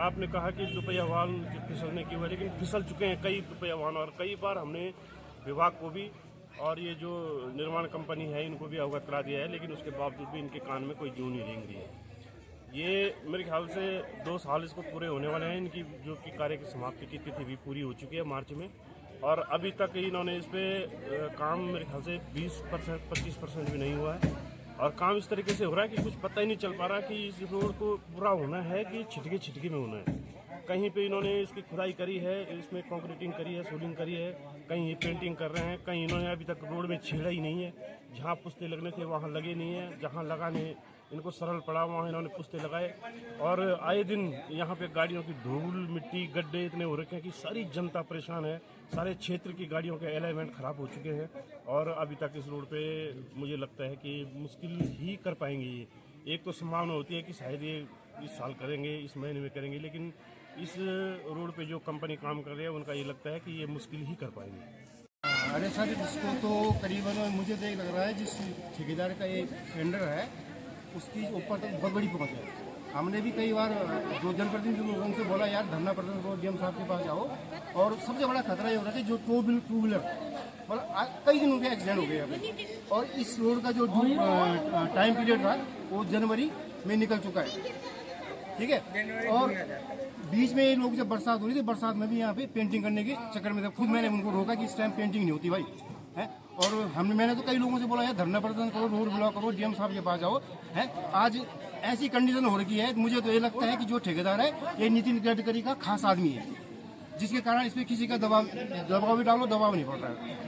आपने कहा कि दुपहिया वाहन फिसलने की वजह, लेकिन फिसल चुके हैं कई दुपहिया वाहन और कई बार हमने विभाग को भी और ये जो निर्माण कंपनी है इनको भी अवगत करा दिया है, लेकिन उसके बावजूद भी इनके कान में कोई जू नहीं रेंग रही है। ये मेरे ख्याल से 2 साल इसको पूरे होने वाले हैं। इनकी जो कि कार्य की समाप्ति की तिथि भी पूरी हो चुकी है मार्च में, और अभी तक इन्होंने इस पर काम मेरे ख्याल से 20% 25% भी नहीं हुआ है। और काम इस तरीके से हो रहा है कि कुछ पता ही नहीं चल पा रहा कि इस रोड को पूरा होना है कि छिटके में होना है। कहीं पे इन्होंने इसकी खुदाई करी है, इसमें कंक्रीटिंग करी है, सोलिंग करी है, कहीं ये पेंटिंग कर रहे हैं, कहीं इन्होंने अभी तक रोड में छेड़ा ही नहीं है। जहाँ पुस्ते लगने थे वहाँ लगे नहीं है, जहाँ लगाने इनको सरल पड़ा वहाँ इन्होंने पुस्ते लगाए। और आए दिन यहाँ पे गाड़ियों की धूल मिट्टी गड्ढे इतने हो रखे हैं कि सारी जनता परेशान है। सारे क्षेत्र की गाड़ियों के अलाइनमेंट खराब हो चुके हैं और अभी तक इस रोड पे मुझे लगता है कि मुश्किल ही कर पाएंगे ये। एक तो संभावना होती है कि शायद ये इस साल करेंगे, इस महीने में करेंगे, लेकिन इस रोड पे जो कंपनी काम कर रही है उनका ये लगता है कि ये मुश्किल ही कर पाएंगे। अरे सर, इसको तो करीबन मुझे तो लग रहा है जिस ठेकेदार का ये टेंडर है उसकी ऊपर तक बहुत बड़ी पहुंच है। हमने भी कई बार जो जनप्रतिनिधि लोगों से बोला यार धरना प्रदर्शन करो, डीएम साहब के पास जाओ। और सबसे बड़ा खतरा ये हो रहा है कि जो टू व्हीलर मतलब कई दिनों के एक्सीडेंट हो गए अभी। और इस रोड का जो टाइम पीरियड था वो जनवरी में निकल चुका है, ठीक है। और बीच में लोग जब बरसात हो रही थी, बरसात में भी यहाँ पे पेंटिंग करने के चक्कर में खुद मैंने उनको रोका कि इस टाइम पेंटिंग नहीं होती भाई है। और मैंने तो कई लोगों से बोला यार धरना प्रदर्शन करो, रोड ब्लॉक करो, डीएम साहब के पास जाओ है। आज ऐसी कंडीशन हो रखी है, मुझे तो ये लगता है कि जो ठेकेदार है ये नितिन गडकरी का खास आदमी है, जिसके कारण इस पर किसी का दबाव भी डालो दबाव नहीं पड़ रहा है।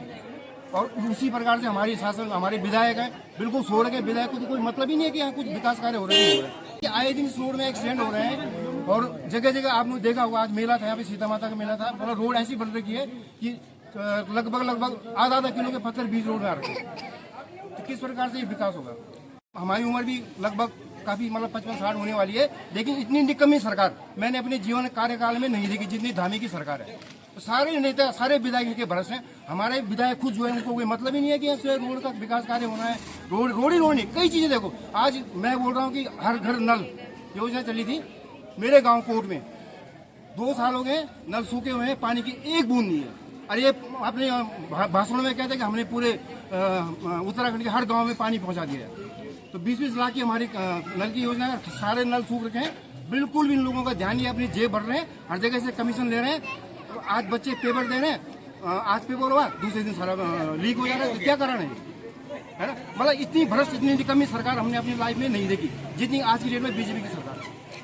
और उसी प्रकार से हमारी शासन हमारे विधायक है बिल्कुल सो रहे हैं। विधायक को तो कोई मतलब ही नहीं है कि यहाँ कुछ विकास कार्य हो रहे हैं। आए दिन इस रोड में एक्सीडेंट हो रहे हैं और जगह जगह आपने देखा होगा। आज मेला था यहाँ पे, सीता माता का मेला था। मतलब रोड ऐसी बन रखी है कि लगभग आधा किलो के पत्थर बीच रोड में आ रखे हैं। तो किस प्रकार से ये विकास होगा। हमारी उम्र भी लगभग काफी मतलब 55-60 होने वाली है, लेकिन इतनी निकम्मी सरकार मैंने अपने जीवन कार्यकाल में नहीं देखी जितनी धामी की सरकार है। तो सारे नेता सारे विधायक के भरोसे हैं। हमारे विधायक खुद जो है उनको कोई मतलब ही नहीं है कि रोड का विकास कार्य होना है। रोड ही नहीं, कई चीजें देखो। आज मैं बोल रहा हूँ कि हर घर नल योजना चली थी मेरे गाँव कोट में, 2 साल हो गए नल सूखे हुए हैं, पानी की एक बूंद नहीं है। और ये अपने भाषण में कहते हैं कि हमने पूरे उत्तराखंड के हर गांव में पानी पहुंचा दिया है। तो 20-20 लाख की हमारी नल की योजना है, सारे नल सूख रखे हैं। बिल्कुल भी इन लोगों का ध्यान नहीं, अपनी जेब भर रहे हैं, हर जगह से कमीशन ले रहे हैं। तो आज बच्चे पेपर दे रहे हैं, आज पेपर हुआ दूसरे दिन सारा लीक हो जा रहा है। तो क्या कारण है ना। मतलब इतनी भ्रष्ट इतनी निकम्मी सरकार हमने अपनी लाइफ में नहीं देखी जितनी आज की डेट में बीजेपी की सरकार है।